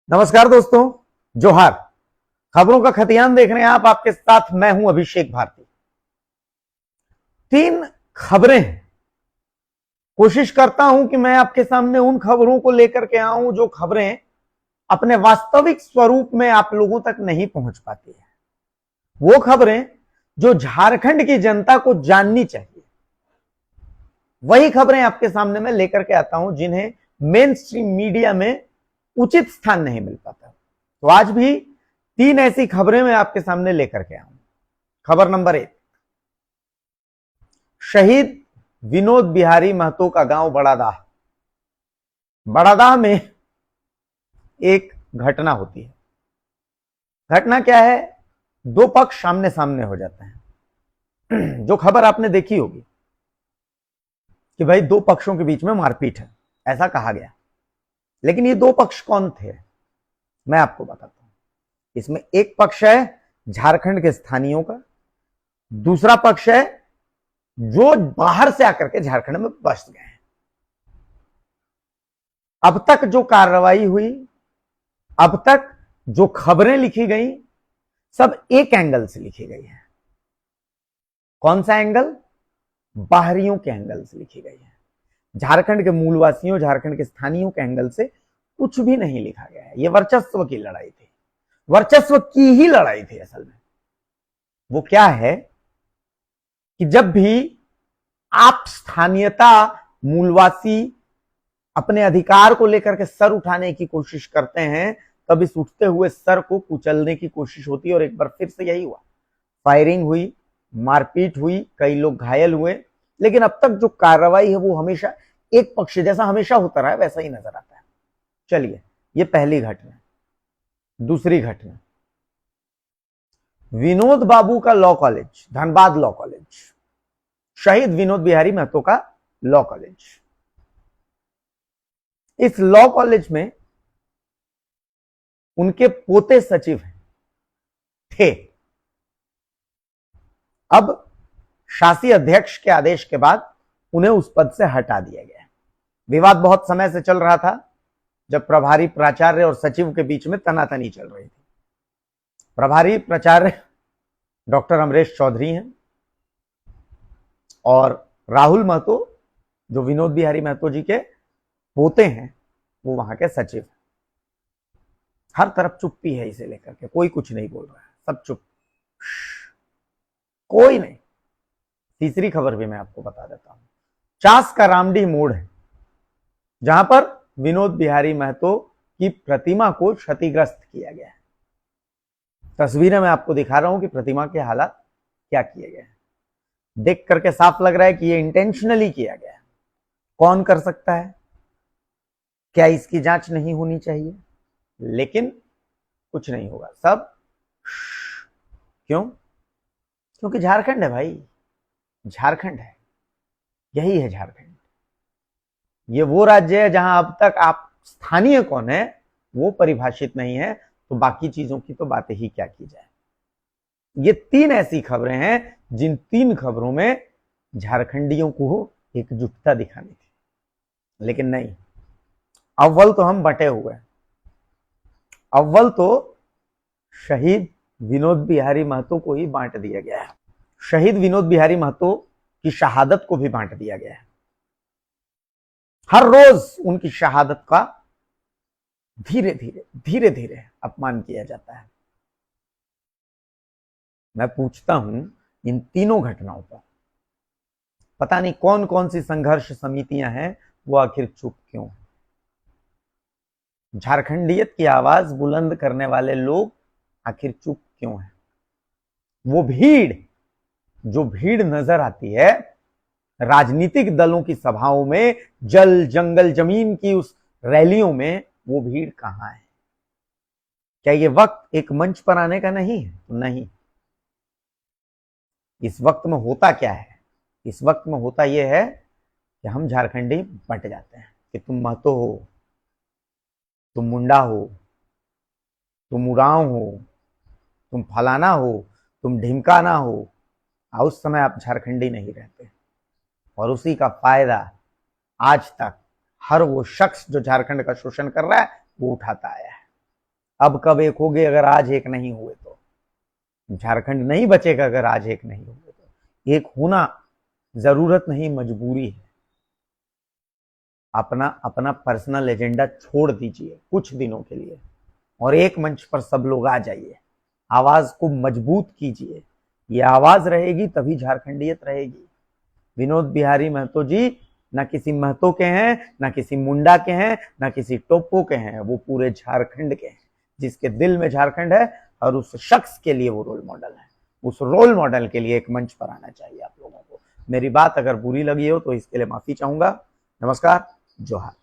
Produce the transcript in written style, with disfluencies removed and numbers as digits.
नमस्कार दोस्तों, जोहार। खबरों का खतियान देख रहे हैं आप, आपके साथ मैं हूं अभिषेक भारती। 3 खबरें हैं। कोशिश करता हूं कि मैं आपके सामने उन खबरों को लेकर के आऊं जो खबरें अपने वास्तविक स्वरूप में आप लोगों तक नहीं पहुंच पाती है। वो खबरें जो झारखंड की जनता को जाननी चाहिए, वही खबरें आपके सामने मैं लेकर के आता हूं जिन्हें मेन स्ट्रीम मीडिया में उचित स्थान नहीं मिल पाता। तो आज भी 3 ऐसी खबरें मैं आपके सामने लेकर के आऊं। खबर नंबर 1, शहीद विनोद बिहारी महतो का गांव बड़ादाह। बड़ादाह में एक घटना होती है। घटना क्या है? 2 पक्ष सामने सामने हो जाते हैं। जो खबर आपने देखी होगी कि भाई 2 पक्षों के बीच में मारपीट है, ऐसा कहा गया। लेकिन ये 2 पक्ष कौन थे, मैं आपको बताता हूं। इसमें एक पक्ष है झारखंड के स्थानीयों का, दूसरा पक्ष है जो बाहर से आकर के झारखंड में बस गए हैं। अब तक जो कार्रवाई हुई, अब तक जो खबरें लिखी गई, सब एक एंगल से लिखी गई है। कौन सा एंगल? बाहरियों के एंगल से लिखी गई है। झारखंड के मूलवासियों, झारखंड के स्थानीयों के एंगल से कुछ भी नहीं लिखा गया है। यह वर्चस्व की लड़ाई थी, वर्चस्व की ही लड़ाई थी असल में। वो क्या है कि जब भी आप स्थानीयता, मूलवासी अपने अधिकार को लेकर के सर उठाने की कोशिश करते हैं, तब इस उठते हुए सर को कुचलने की कोशिश होती है। और एक बार फिर से यही हुआ। फायरिंग हुई, मारपीट हुई, कई लोग घायल हुए। लेकिन अब तक जो कार्रवाई है वो हमेशा एक पक्ष, जैसा हमेशा होता रहा है वैसा ही नजर आता है। चलिए, ये पहली घटना। दूसरी घटना, विनोद बाबू का law college, Dhanbad law college, शहीद विनोद बिहारी महतो का लॉ कॉलेज। इस लॉ कॉलेज में उनके पोते सचिव थे। अब शासी अध्यक्ष के आदेश के बाद उन्हें उस पद से हटा दिया गया। विवाद बहुत समय से चल रहा था, जब प्रभारी प्राचार्य और सचिव के बीच में तनातनी चल रही थी। प्रभारी प्राचार्य डॉक्टर अमरेश चौधरी हैं और राहुल महतो, जो विनोद बिहारी महतो जी के पोते हैं, वो वहां के सचिव हैं। हर तरफ चुप्पी है इसे लेकर के, कोई कुछ नहीं बोल रहा है, सब चुप, कोई नहीं। तीसरी खबर भी मैं आपको बता देता हूं। चास का रामडीह मोड़ है, जहां पर विनोद बिहारी महतो की प्रतिमा को क्षतिग्रस्त किया गया है। तस्वीरें मैं आपको दिखा रहा हूं कि प्रतिमा के हालात क्या किए गए हैं। देख करके साफ लग रहा है कि यह इंटेंशनली किया गया है। कौन कर सकता है? क्या इसकी जांच नहीं होनी चाहिए? लेकिन कुछ नहीं होगा, सब क्यों? क्योंकि झारखंड है भाई, झारखंड है, यही है झारखंड। ये वो राज्य है जहां अब तक आप स्थानीय कौन है वो परिभाषित नहीं है, तो बाकी चीजों की तो बातें ही क्या की जाए। ये 3 ऐसी खबरें हैं जिन 3 खबरों में झारखंडियों को एकजुटता दिखानी थी, लेकिन नहीं। अव्वल तो हम बटे हुए, अव्वल तो शहीद विनोद बिहारी महतो को ही बांट दिया गया है। शहीद विनोद बिहारी महतो की शहादत को भी बांट दिया गया है। हर रोज उनकी शहादत का धीरे धीरे अपमान किया जाता है। मैं पूछता हूं, इन तीनों घटनाओं पर पता नहीं कौन कौन सी संघर्ष समितियां हैं, वो आखिर चुप क्यों? झारखंडियत की आवाज बुलंद करने वाले लोग आखिर चुप क्यों हैं? वो भीड़, जो भीड़ नजर आती है राजनीतिक दलों की सभाओं में, जल जंगल जमीन की उस रैलियों में, वो भीड़ कहां है? क्या ये वक्त एक मंच पर आने का नहीं है? तो नहीं। इस वक्त में होता क्या है? इस वक्त में होता यह है कि हम झारखंडी बंट जाते हैं कि तुम महतो हो, तुम मुंडा हो, तुम उरांव हो, तुम फलाना हो, तुम ढिमकाना हो। उस समय आप झारखंडी नहीं रहते। और उसी का फायदा आज तक हर वो शख्स जो झारखंड का शोषण कर रहा है वो उठाता आया है। अब कब एक होगे अगर आज एक नहीं हुए तो? झारखंड नहीं बचेगा अगर आज एक नहीं हुए तो। एक होना जरूरत नहीं, मजबूरी है। अपना अपना पर्सनल एजेंडा छोड़ दीजिए कुछ दिनों के लिए और एक मंच पर सब लोग आ जाइए, आवाज को मजबूत कीजिए। ये आवाज रहेगी तभी झारखंडियत रहेगी। विनोद बिहारी महतो जी ना किसी महतो के हैं, ना किसी मुंडा के हैं, ना किसी टोप्पो के हैं, वो पूरे झारखंड के हैं, जिसके दिल में झारखंड है। और उस शख्स के लिए वो रोल मॉडल है। उस रोल मॉडल के लिए एक मंच पर आना चाहिए आप लोगों को। मेरी बात अगर बुरी लगी हो तो इसके लिए माफी चाहूंगा। नमस्कार, जोहार।